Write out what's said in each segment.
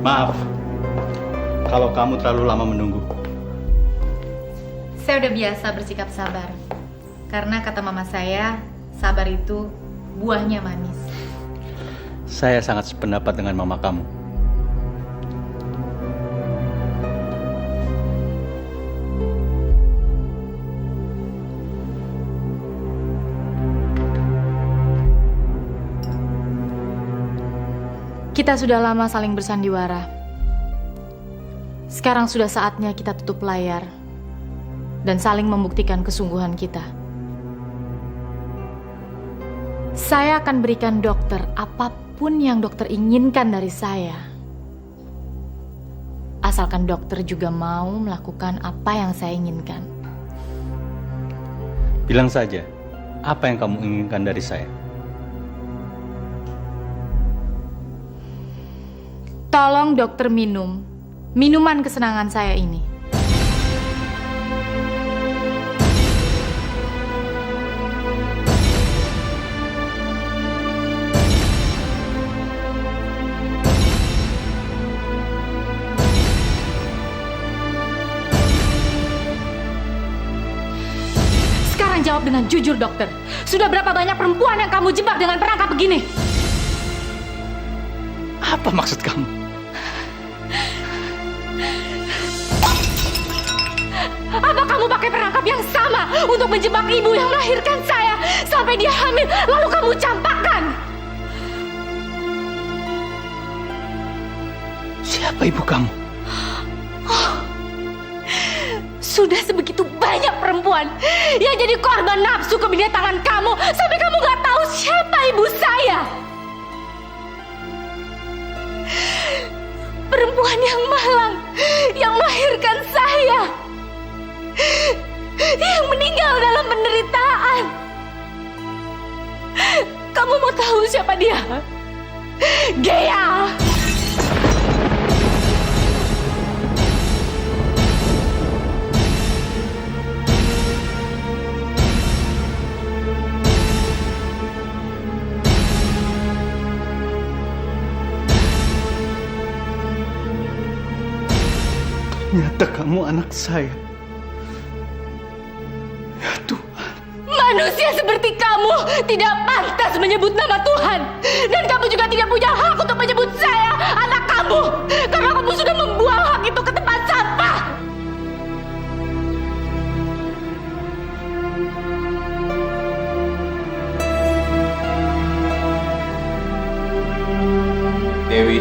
Maaf, kalau kamu terlalu lama menunggu. Saya udah biasa bersikap sabar. Karena kata mama saya, sabar itu buahnya manis. Saya sangat sependapat dengan mama kamu. Kita sudah lama saling bersandiwara. Sekarang sudah saatnya kita tutup layar dan saling membuktikan kesungguhan kita. Saya akan berikan dokter apapun yang dokter inginkan dari saya. Asalkan dokter juga mau melakukan apa yang saya inginkan. Bilang saja, apa yang kamu inginkan dari saya? Tolong dokter minum minuman kesenangan saya ini. Sekarang jawab dengan jujur, dokter. Sudah berapa banyak perempuan yang kamu jebak dengan perangkap begini? Apa maksud kamu? Apa kamu pakai perangkap yang sama untuk menjebak ibu yang melahirkan saya sampai dia hamil, lalu kamu campakkan? Siapa ibu kamu? Oh, sudah sebegitu banyak perempuan yang jadi korban nafsu kebinetangan kamu sampai kamu gak tahu siapa ibu saya. Perempuan yang malang, yang melahirkan saya, yang meninggal dalam penderitaan. Kamu mau tahu siapa dia? Gea. Ternyata kamu anak saya. Ya Tuhan. Manusia seperti kamu tidak pantas menyebut nama Tuhan. Dan kamu juga tidak punya hak untuk menyebut saya anak kamu. Karena kamu sudah membuang hak itu ke tempat sampah. Dewi.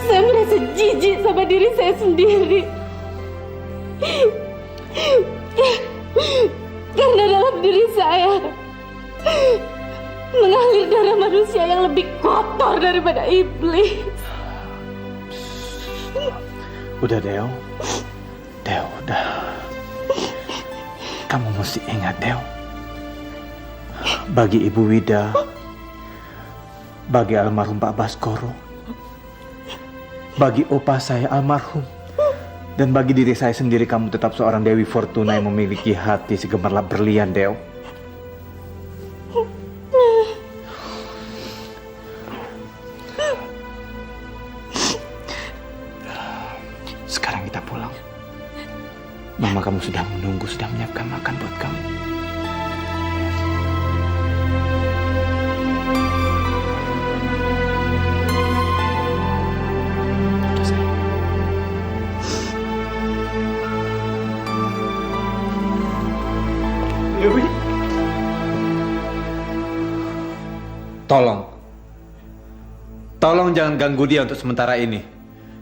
Saya merasa jijik sama diri saya sendiri. Karena dalam diri saya mengalir darah manusia yang lebih kotor daripada iblis. Udah, Deo. Deo, udah. Kamu mesti ingat, Deo. Bagi Ibu Wida, bagi almarhum Pak Baskoro, bagi opa saya almarhum, dan bagi diri saya sendiri, kamu tetap seorang Dewi Fortuna yang memiliki hati segemerlap berlian, Deo. Sekarang kita pulang. Mama kamu sudah menunggu, sudah menyiapkan makan buat kamu. Dewi. Tolong jangan ganggu dia untuk sementara ini.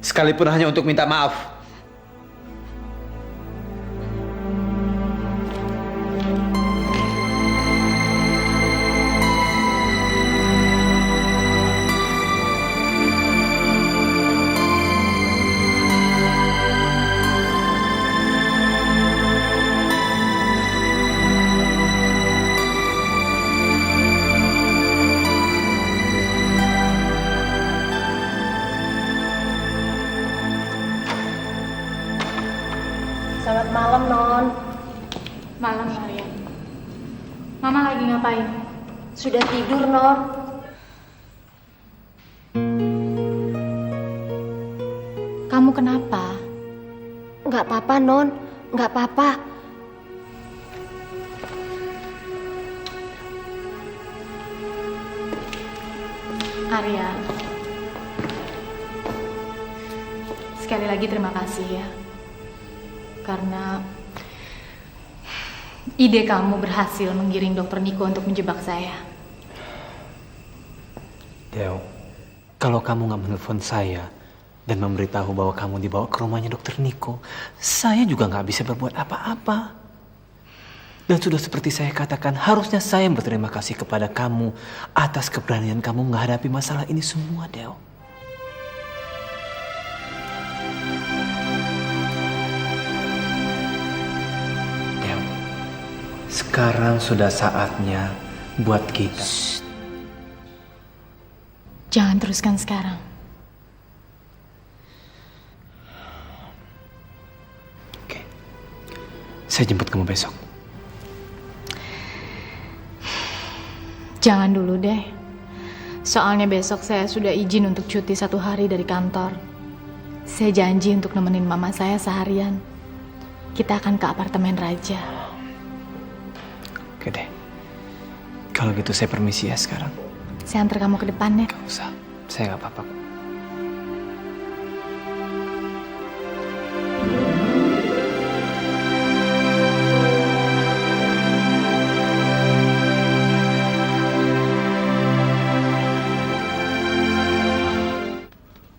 Sekalipun hanya untuk minta maaf. Malam, Maria. Mama lagi ngapain? Sudah tidur, Non. Kamu kenapa? Nggak apa-apa, Non. Nggak apa-apa. Arya, sekali lagi terima kasih ya. Karena ide kamu berhasil menggiring Dokter Niko untuk menjebak saya. Del, kalau kamu nggak menelpon saya dan memberitahu bahwa kamu dibawa ke rumahnya Dokter Niko, saya juga nggak bisa berbuat apa-apa. Dan sudah seperti saya katakan, harusnya saya yang berterima kasih kepada kamu atas keberanian kamu menghadapi masalah ini semua, Del. Del, sekarang sudah saatnya buat kita. Jangan teruskan sekarang. Oke, saya jemput kamu besok. Jangan dulu deh. Soalnya besok saya sudah izin untuk cuti 1 hari dari kantor. Saya janji untuk nemenin mama saya seharian. Kita akan ke apartemen Raja. Oke deh. Kalau gitu saya permisi ya sekarang. Saya antar kamu ke depan ya. Gak usah, saya gak apa-apa kok.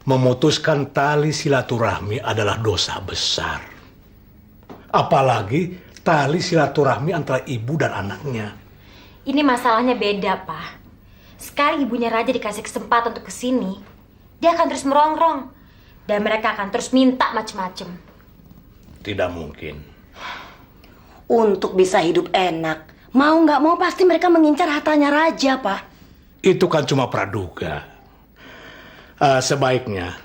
Memutuskan tali silaturahmi adalah dosa besar. Apalagi tali silaturahmi antara ibu dan anaknya. Ini masalahnya beda, Pak. Sekali ibunya Raja dikasih kesempatan untuk kesini, dia akan terus merongrong. Dan mereka akan terus minta macem-macem. Tidak mungkin. Untuk bisa hidup enak, mau nggak mau pasti mereka mengincar hartanya Raja, Pak. Itu kan cuma praduga. Sebaiknya,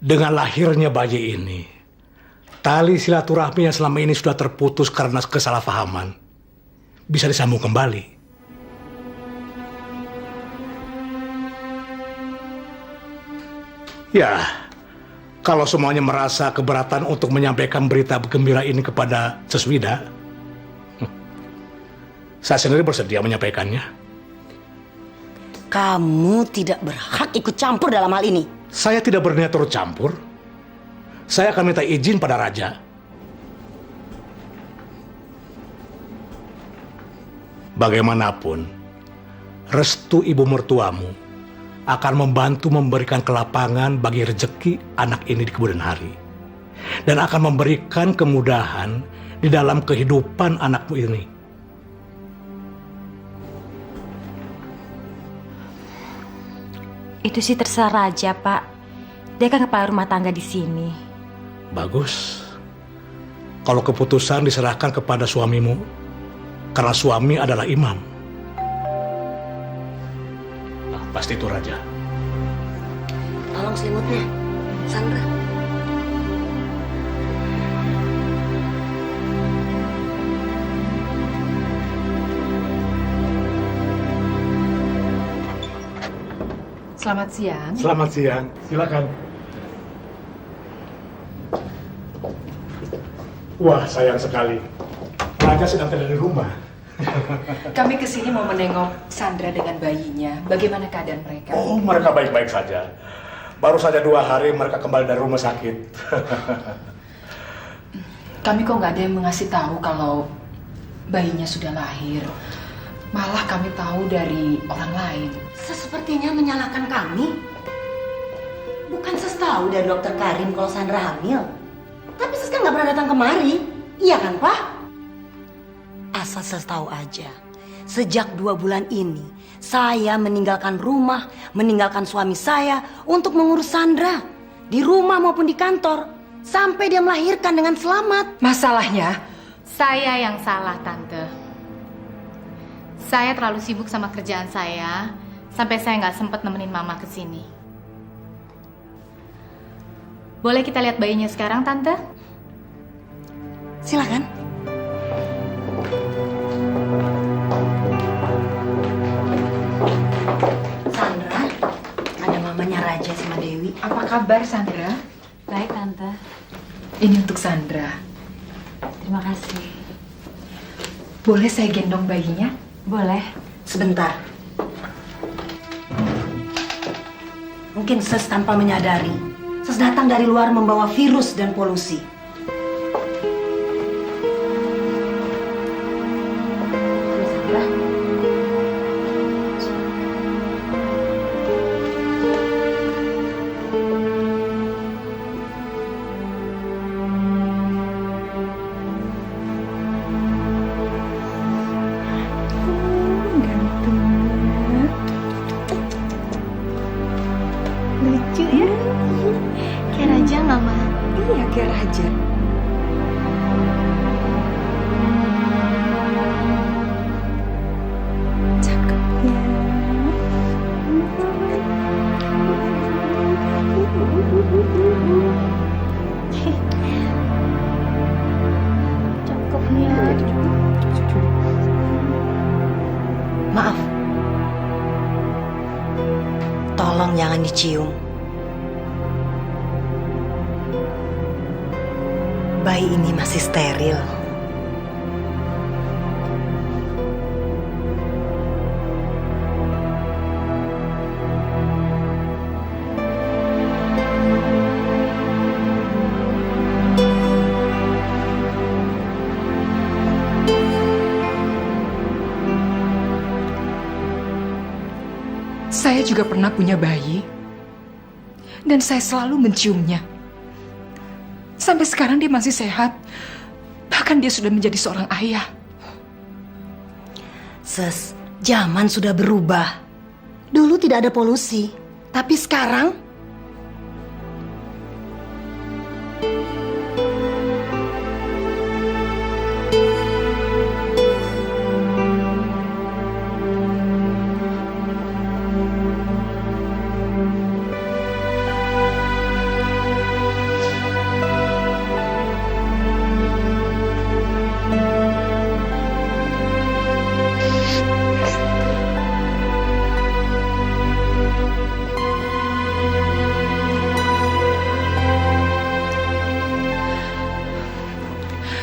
dengan lahirnya bayi ini, tali silaturahmi yang selama ini sudah terputus karena kesalahpahaman, bisa disambung kembali. Ya, kalau semuanya merasa keberatan untuk menyampaikan berita gembira ini kepada Seswida, saya sendiri bersedia menyampaikannya. Kamu tidak berhak ikut campur dalam hal ini. Saya tidak berniat turut campur. Saya akan minta izin pada Raja. Bagaimanapun, restu ibu mertuamu akan membantu memberikan kelapangan bagi rezeki anak ini di kemudian hari. Dan akan memberikan kemudahan di dalam kehidupan anakmu ini. Itu sih terserah Raja, Pak. Dia kan kepala rumah tangga di sini. Bagus. Kalau keputusan diserahkan kepada suamimu, karena suami adalah imam. Nah, pasti itu Raja. Tolong selimutnya, Sandra. Selamat siang. Selamat siang, silakan. Wah, sayang sekali. Raja sedang tidak di rumah. Kami kesini mau menengok Sandra dengan bayinya. Bagaimana keadaan mereka? Oh, mereka baik-baik saja. Baru saja 2 hari mereka kembali dari rumah sakit. Kami kok nggak ada yang mengasih tahu kalau bayinya sudah lahir. Malah kami tahu dari orang lain. Sepertinya menyalahkan kami. Bukan Ses tahu dari Dokter Karim kalau Sandra hamil. Tapi Ses kan nggak pernah datang kemari. Iya kan, Pak? Asal Ses tahu aja. Sejak 2 bulan ini, saya meninggalkan rumah, meninggalkan suami saya untuk mengurus Sandra. Di rumah maupun di kantor. Sampai dia melahirkan dengan selamat. Masalahnya, Saya yang salah, Tante. Saya terlalu sibuk sama kerjaan saya, sampai saya nggak sempat nemenin Mama ke sini. Boleh kita lihat bayinya sekarang, Tante? Silakan. Apa kabar Sandra? Baik, Tante. Ini untuk Sandra. Terima kasih. Boleh saya gendong bayinya? Boleh. Sebentar. Mungkin Ses tanpa menyadari, Ses datang dari luar membawa virus dan polusi. Lucu ya? Kayak raja nggak, Ma? Iya, kayak raja. Cakepnya. Maaf. Tolong jangan dicium. Bayi ini masih steril. Saya juga pernah punya bayi. Dan saya selalu menciumnya. Sampai sekarang dia masih sehat. Bahkan dia sudah menjadi seorang ayah. Ses, zaman sudah berubah. Dulu tidak ada polusi, tapi sekarang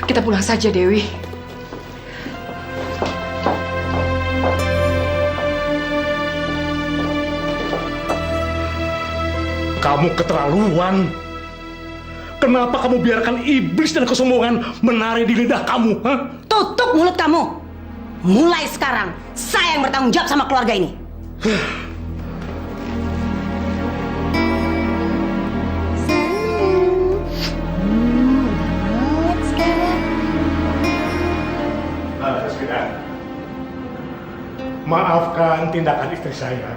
Kita pulang saja, Dewi. Kamu keterlaluan. Kenapa kamu biarkan iblis dan kesombongan menari di lidah kamu? Hah? tutup mulut kamu. Mulai sekarang, saya yang bertanggung jawab sama keluarga ini. Maafkan tindakan istri saya.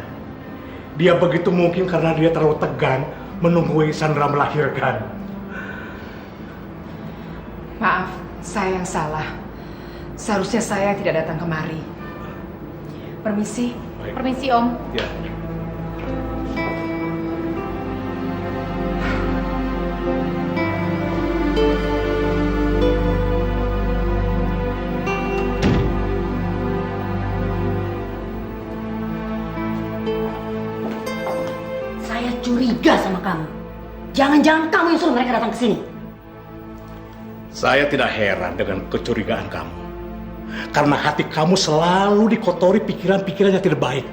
Dia begitu mungkin karena dia terlalu tegang menunggu Sandra melahirkan. Maaf, saya yang salah. Seharusnya saya tidak datang kemari. Permisi. Permisi, Om. Ya. Saya curiga sama kamu. Jangan-jangan kamu yang suruh mereka datang ke sini. Saya tidak heran dengan kecurigaan kamu. Karena hati kamu selalu dikotori pikiran-pikiran yang tidak baik.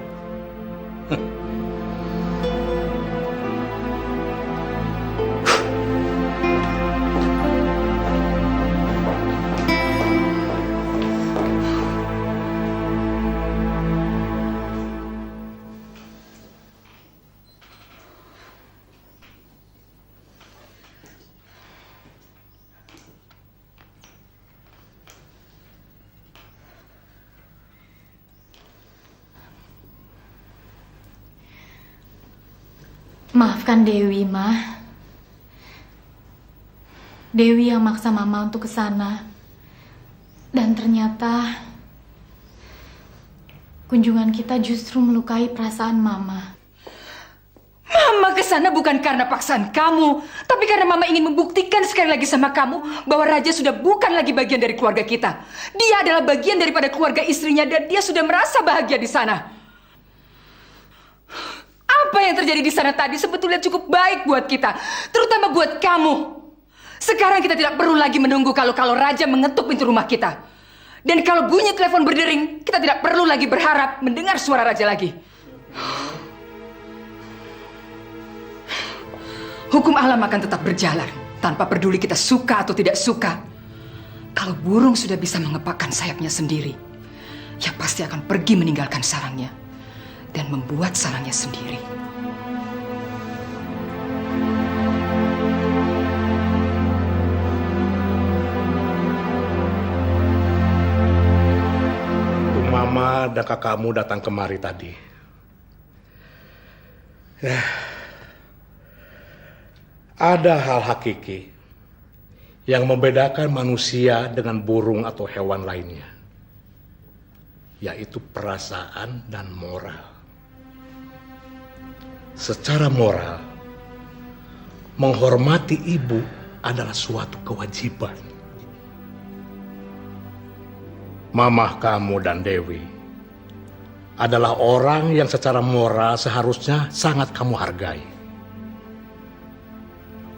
Maafkan Dewi, Ma. Dewi yang maksa Mama untuk ke sana. Dan ternyata kunjungan kita justru melukai perasaan Mama. Mama ke sana bukan karena paksaan kamu, tapi karena Mama ingin membuktikan sekali lagi sama kamu bahwa Raja sudah bukan lagi bagian dari keluarga kita. Dia adalah bagian daripada keluarga istrinya dan dia sudah merasa bahagia di sana. Apa yang yang terjadi di sana tadi sebetulnya cukup baik buat kita, terutama buat kamu. Sekarang kita tidak perlu lagi menunggu kalau Raja mengetuk pintu rumah kita. Dan kalau bunyi telepon berdering, kita tidak perlu lagi berharap mendengar suara Raja lagi. Hukum alam akan tetap berjalan, tanpa peduli kita suka atau tidak suka. Kalau burung sudah bisa mengepakkan sayapnya sendiri, ya pasti akan pergi meninggalkan sarangnya dan membuat sarangnya sendiri. Mama dan kakakmu datang kemari tadi. Ada hal hakiki yang membedakan manusia dengan burung atau hewan lainnya, yaitu perasaan dan moral. Secara moral, menghormati ibu adalah suatu kewajiban. Mamah kamu dan Dewi adalah orang yang secara moral seharusnya sangat kamu hargai.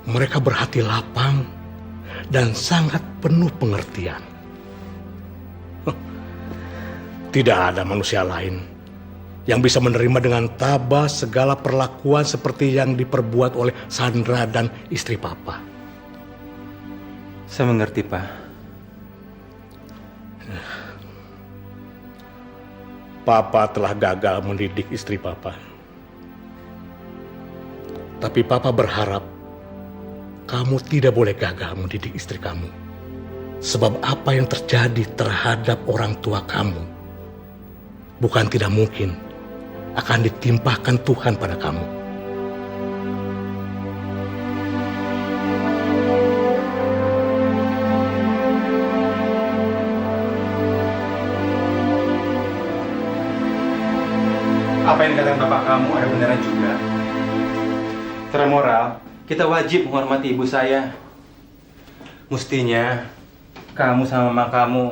Mereka berhati lapang dan sangat penuh pengertian. Tidak ada manusia lain yang bisa menerima dengan tabah segala perlakuan seperti yang diperbuat oleh Sandra dan istri Papa. Saya mengerti, Pak. Papa telah gagal mendidik istri Papa. Tapi Papa berharap kamu tidak boleh gagal mendidik istri kamu. Sebab apa yang terjadi terhadap orang tua kamu bukan tidak mungkin akan ditimpakan Tuhan pada kamu. Apa yang dikatakan bapak kamu ada beneran juga. Secara moral, kita wajib menghormati ibu saya. Mestinya kamu sama mama kamu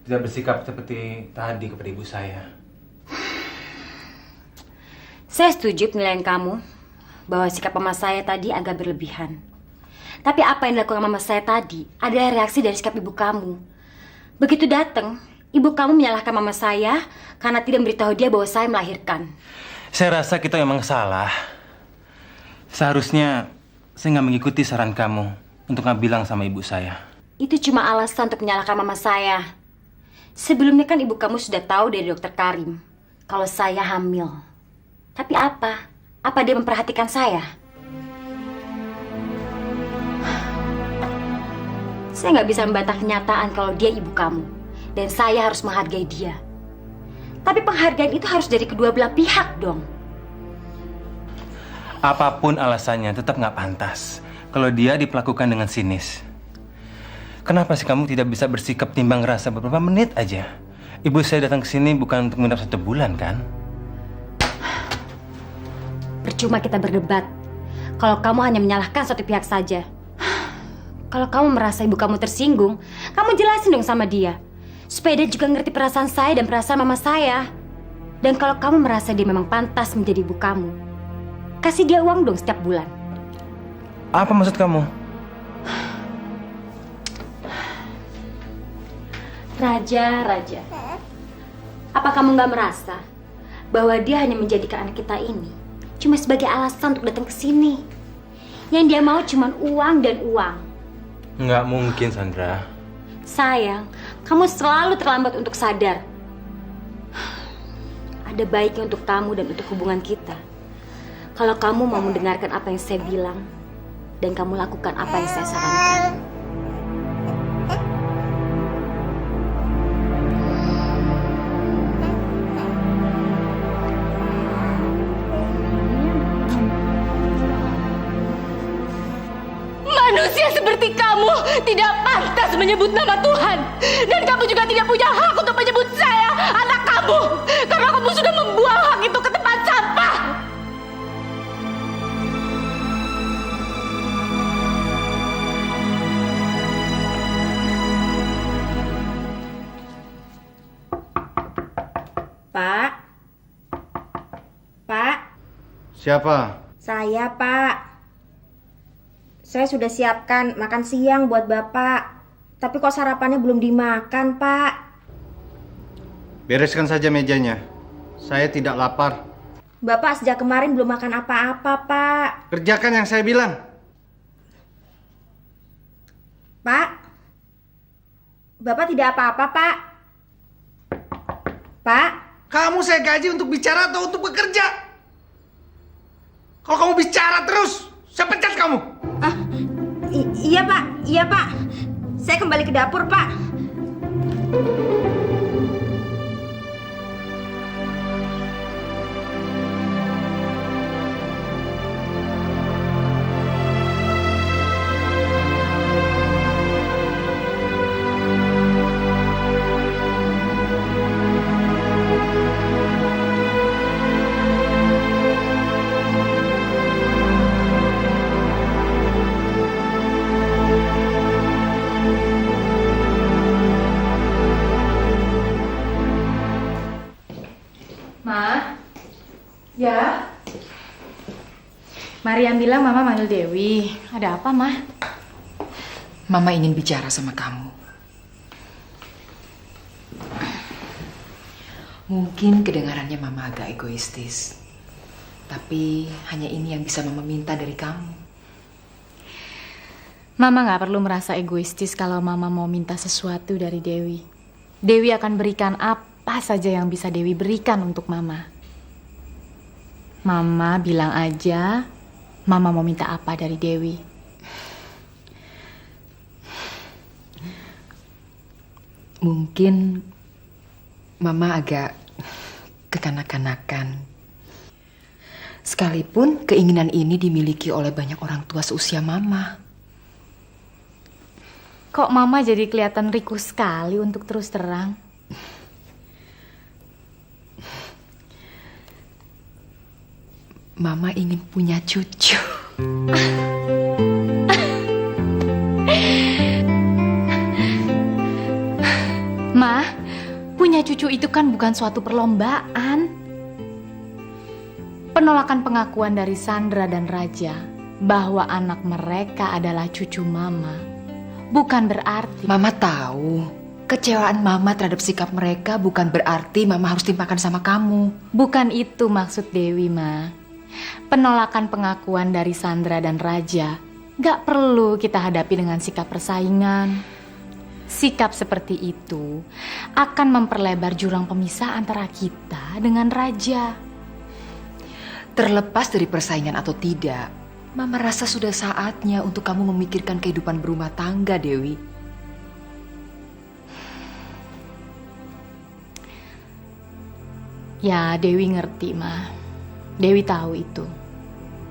tidak bersikap seperti tadi kepada ibu saya. Saya setuju penilaian kamu bahwa sikap mama saya tadi agak berlebihan. Tapi apa yang dilakukan mama saya tadi adalah reaksi dari sikap ibu kamu. Begitu datang, ibu kamu menyalahkan mama saya karena tidak memberitahu dia bahwa saya melahirkan. Saya rasa kita memang salah. Seharusnya saya nggak mengikuti saran kamu untuk nggak bilang sama ibu saya. Itu cuma alasan untuk menyalahkan mama saya. Sebelumnya kan ibu kamu sudah tahu dari dokter Karim kalau saya hamil. Tapi apa? Apa dia memperhatikan saya? Saya nggak bisa membantah kenyataan kalau dia ibu kamu. Dan saya harus menghargai dia. Tapi penghargaan itu harus dari kedua belah pihak dong. Apapun alasannya tetap nggak pantas kalau dia diperlakukan dengan sinis. Kenapa sih kamu tidak bisa bersikap timbang rasa beberapa menit aja? Ibu saya datang ke sini bukan untuk menginap 1 bulan kan? Percuma kita berdebat. Kalau kamu hanya menyalahkan satu pihak saja. Kalau kamu merasa ibu kamu tersinggung, kamu jelasin dong sama dia. Supaya dia juga ngerti perasaan saya dan perasaan mama saya. Dan kalau kamu merasa dia memang pantas menjadi ibu kamu, kasih dia uang dong setiap bulan. Apa maksud kamu? Raja. Apa kamu nggak merasa bahwa dia hanya menjadikan anak kita ini cuma sebagai alasan untuk datang ke sini? Yang dia mau cuma uang dan uang. Nggak mungkin, Sandra. Sayang, kamu selalu terlambat untuk sadar. Ada baiknya untuk kamu dan untuk hubungan kita. Kalau kamu mau mendengarkan apa yang saya bilang, dan kamu lakukan apa yang saya sarankan. Manusia seperti kamu tidak pantas menyebut nama Tuhan. Dan kamu juga tidak punya hak untuk menyebut saya anak kamu. Karena kamu sudah membuang hak itu ke tempat sampah. Pak. Siapa? Saya, Pak. Saya sudah siapkan makan siang buat Bapak. Tapi kok sarapannya belum dimakan, Pak? Bereskan saja mejanya. Saya tidak lapar. Bapak sejak kemarin belum makan apa-apa, Pak. Kerjakan yang saya bilang. Pak? Bapak tidak apa-apa, Pak? Pak? Kamu saya gaji untuk bicara atau untuk bekerja? Kalau kamu bicara terus, saya pecat kamu. Iya, Pak. Iya, Pak. Saya kembali ke dapur, Pak. Ma? Ya? Mariam bilang Mama manggil Dewi. Ada apa, Ma? Mama ingin bicara sama kamu. Mungkin kedengarannya Mama agak egoistis. Tapi hanya ini yang bisa Mama minta dari kamu. Mama nggak perlu merasa egoistis kalau Mama mau minta sesuatu dari Dewi. Dewi akan berikan apa saja yang bisa Dewi berikan untuk Mama. Mama bilang aja, Mama mau minta apa dari Dewi. Mungkin Mama agak kekanak-kanakan. Sekalipun keinginan ini dimiliki oleh banyak orang tua seusia Mama. Kok Mama jadi kelihatan riku sekali untuk terus terang? Mama ingin punya cucu. Ma, punya cucu itu kan bukan suatu perlombaan. Penolakan pengakuan dari Sandra dan Raja bahwa anak mereka adalah cucu Mama bukan berarti... Mama tahu, kecewaan Mama terhadap sikap mereka bukan berarti Mama harus timpakan sama kamu. Bukan itu maksud Dewi, Ma. Penolakan pengakuan dari Sandra dan Raja gak perlu kita hadapi dengan sikap persaingan. Sikap seperti itu akan memperlebar jurang pemisah antara kita dengan Raja. Terlepas dari persaingan atau tidak, Mama rasa sudah saatnya untuk kamu memikirkan kehidupan berumah tangga, Dewi. Ya, Dewi ngerti, Ma. Dewi tahu itu.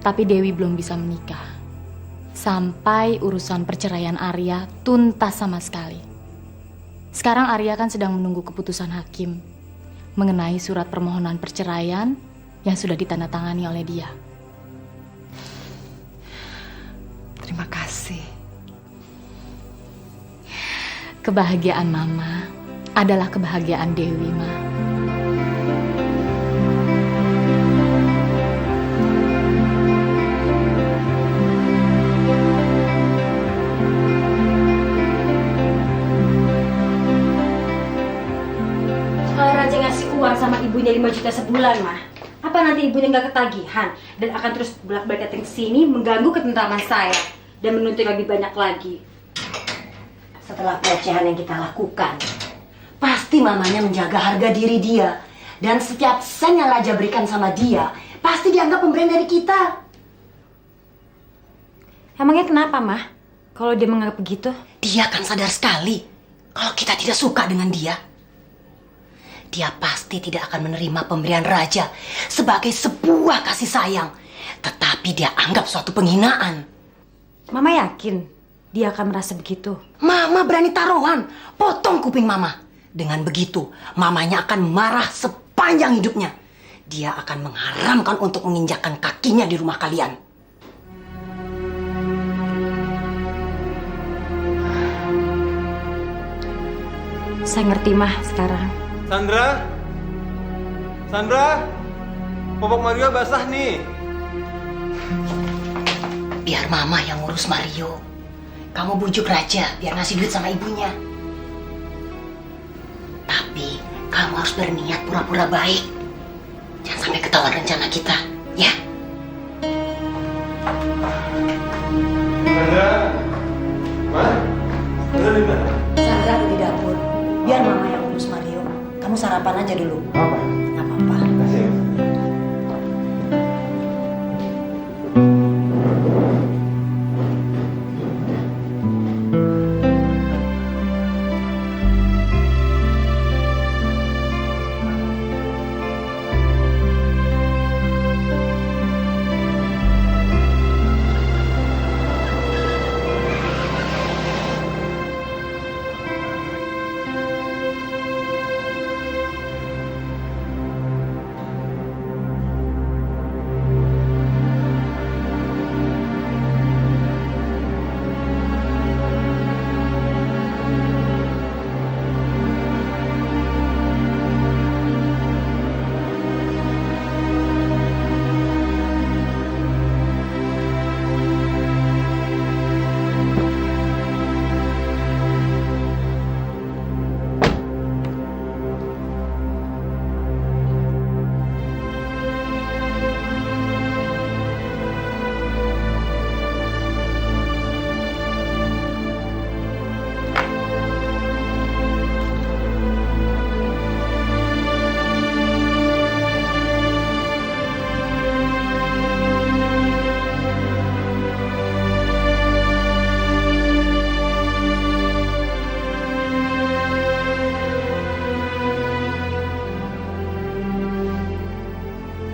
Tapi Dewi belum bisa menikah sampai urusan perceraian Arya tuntas sama sekali. Sekarang Arya kan sedang menunggu keputusan hakim mengenai surat permohonan perceraian yang sudah ditandatangani oleh dia. Terima kasih. Kebahagiaan Mama adalah kebahagiaan Dewi, Ma. Kalau Raja ngasih uang sama ibunya 5 juta sebulan, mah, apa nanti ibunya nggak ketagihan dan akan terus bolak-balik datang ke sini mengganggu ketentraman saya dan menuntut lebih banyak lagi? Setelah pelecehan yang kita lakukan, pasti mamanya menjaga harga diri dia. Dan setiap sen yang Raja berikan sama dia, pasti dianggap pemberian dari kita. Emangnya kenapa, mah? Kalau dia menganggap begitu? Dia akan sadar sekali kalau kita tidak suka dengan dia. Dia pasti tidak akan menerima pemberian Raja sebagai sebuah kasih sayang. Tetapi dia anggap suatu penghinaan. Mama yakin dia akan merasa begitu? Mama berani taruhan, potong kuping Mama. Dengan begitu, mamanya akan marah sepanjang hidupnya. Dia akan mengharamkan untuk menginjakkan kakinya di rumah kalian. Saya ngerti, mah, sekarang. Sandra? Sandra? Popok Mario basah nih. Biar mama yang ngurus Mario. Kamu bujuk Raja biar ngasih duit sama ibunya. Tapi kamu harus berniat pura-pura baik. Jangan sampai ketahuan rencana kita, ya? Sandra ada di dapur. Biar mama yang ngurus Mario. Kamu sarapan aja dulu. Apa? Nggak apa-apa. Kasih ya.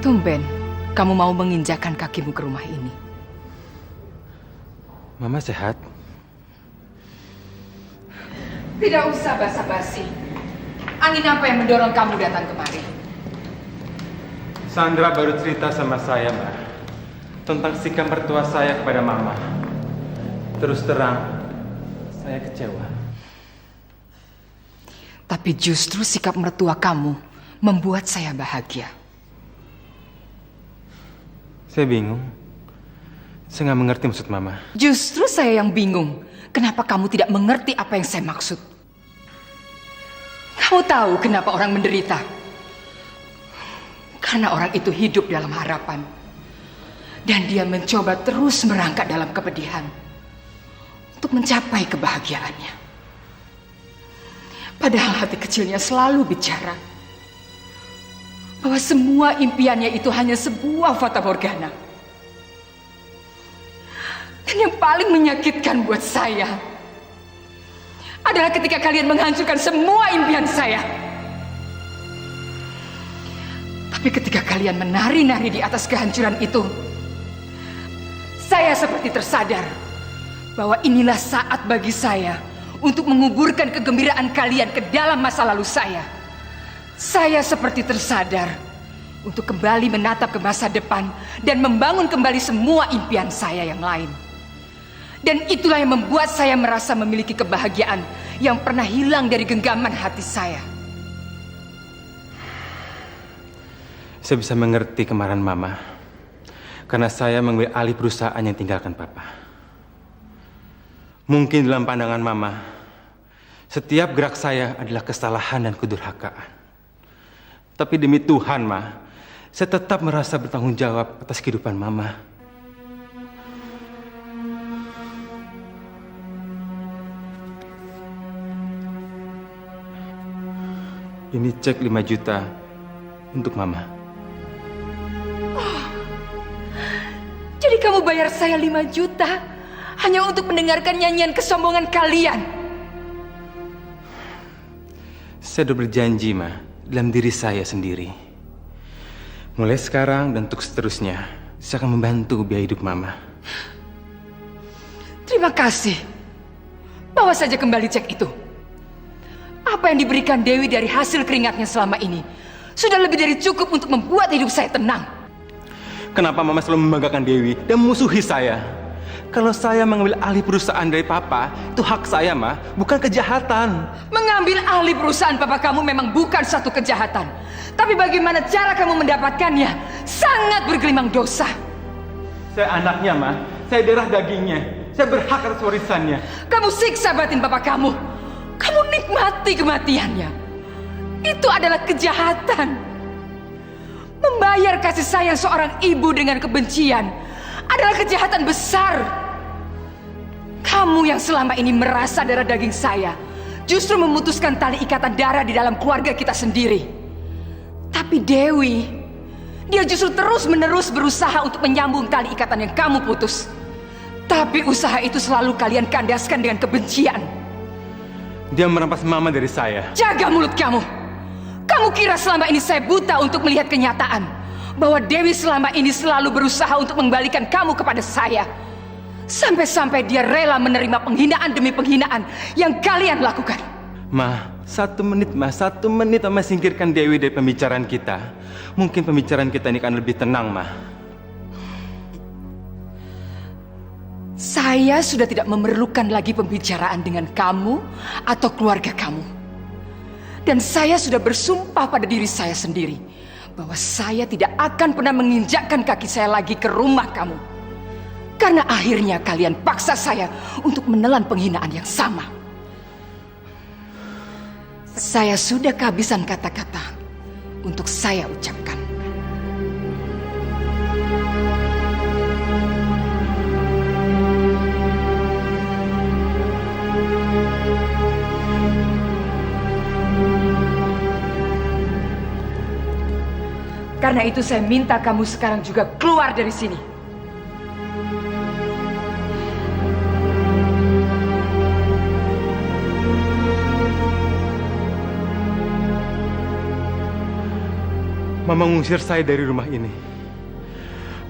Tumben, kamu mau menginjakan kakimu ke rumah ini. Mama sehat? Tidak usah basa-basi. Angin apa yang mendorong kamu datang kemari? Sandra baru cerita sama saya, Mbak, tentang sikap mertua saya kepada Mama. Terus terang, saya kecewa. Tapi justru sikap mertua kamu membuat saya bahagia. Saya bingung. Saya nggak mengerti maksud Mama. Justru saya yang bingung. Kenapa kamu tidak mengerti apa yang saya maksud? Kamu tahu kenapa orang menderita? Karena orang itu hidup dalam harapan. Dan dia mencoba terus merangkak dalam kepedihan. Untuk mencapai kebahagiaannya. Padahal hati kecilnya selalu bicara. Bahwa semua impiannya itu hanya sebuah fata morgana. Dan yang paling menyakitkan buat saya adalah ketika kalian menghancurkan semua impian saya. Tapi ketika kalian menari-nari di atas kehancuran itu, saya seperti tersadar bahwa inilah saat bagi saya untuk menguburkan kegembiraan kalian ke dalam masa lalu saya. Saya seperti tersadar untuk kembali menatap ke masa depan dan membangun kembali semua impian saya yang lain. Dan itulah yang membuat saya merasa memiliki kebahagiaan yang pernah hilang dari genggaman hati saya. Saya bisa mengerti kemarahan Mama karena saya mengambil alih perusahaan yang tinggalkan Papa. Mungkin dalam pandangan Mama, setiap gerak saya adalah kesalahan dan kedurhakaan. Tapi demi Tuhan, Ma, saya tetap merasa bertanggung jawab atas kehidupan Mama. Ini cek 5 juta untuk Mama. Oh, jadi kamu bayar saya 5 juta hanya untuk mendengarkan nyanyian kesombongan kalian? Saya sudah berjanji, Ma, dalam diri saya sendiri. Mulai sekarang dan untuk seterusnya, saya akan membantu biaya hidup Mama. Terima kasih. Bawa saja kembali cek itu. Apa yang diberikan Dewi dari hasil keringatnya selama ini sudah lebih dari cukup untuk membuat hidup saya tenang. Kenapa Mama selalu membanggakan Dewi dan memusuhi saya? Kalau saya mengambil alih perusahaan dari Papa, itu hak saya, Ma, bukan kejahatan. Mengambil alih perusahaan Papa kamu memang bukan satu kejahatan. Tapi bagaimana cara kamu mendapatkannya sangat bergelimang dosa. Saya anaknya, Ma. Saya darah dagingnya. Saya berhak atas warisannya. Kamu siksa batin bapak kamu. Kamu nikmati kematiannya. Itu adalah kejahatan. Membayar kasih sayang seorang ibu dengan kebencian adalah kejahatan besar. Kamu yang selama ini merasa darah daging saya justru memutuskan tali ikatan darah di dalam keluarga kita sendiri. Tapi Dewi, dia justru terus-menerus berusaha untuk menyambung tali ikatan yang kamu putus. Tapi usaha itu selalu kalian kandaskan dengan kebencian. Dia merampas Mama dari saya. Jaga mulut kamu. Kamu kira selama ini saya buta untuk melihat kenyataan bahwa Dewi selama ini selalu berusaha untuk mengembalikan kamu kepada saya. Sampai-sampai dia rela menerima penghinaan demi penghinaan yang kalian lakukan. Ma, 1 menit, Ma. 1 menit Mama singkirkan Dewi dari pembicaraan kita. Mungkin pembicaraan kita ini akan lebih tenang, Ma. Saya sudah tidak memerlukan lagi pembicaraan dengan kamu atau keluarga kamu. Dan saya sudah bersumpah pada diri saya sendiri bahwa saya tidak akan pernah menginjakkan kaki saya lagi ke rumah kamu. Karena akhirnya kalian paksa saya untuk menelan penghinaan yang sama. Saya sudah kehabisan kata-kata untuk saya ucapkan. Karena itu saya minta kamu sekarang juga keluar dari sini. Mama mengusir saya dari rumah ini.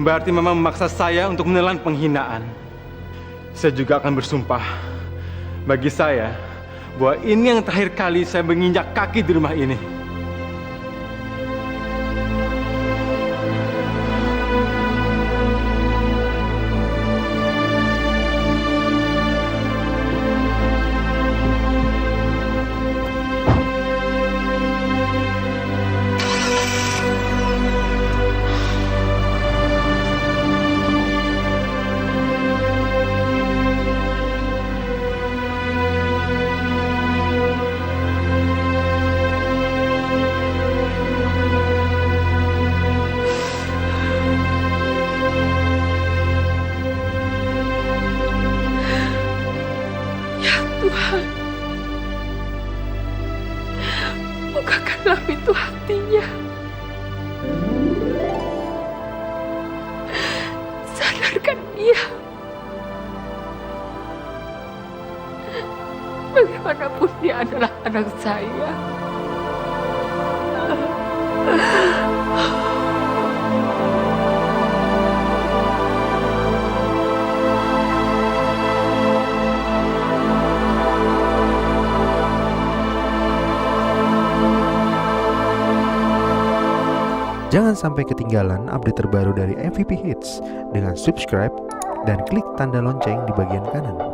Berarti Mama memaksa saya untuk menelan penghinaan. Saya juga akan bersumpah bagi saya bahwa ini yang terakhir kali saya menginjak kaki di rumah ini. Tuhan, bukakanlah pintu hatinya. Sadarkan dia. Bagaimanapun dia adalah anak saya. Jangan sampai ketinggalan update terbaru dari MVP Hits dengan subscribe dan klik tanda lonceng di bagian kanan.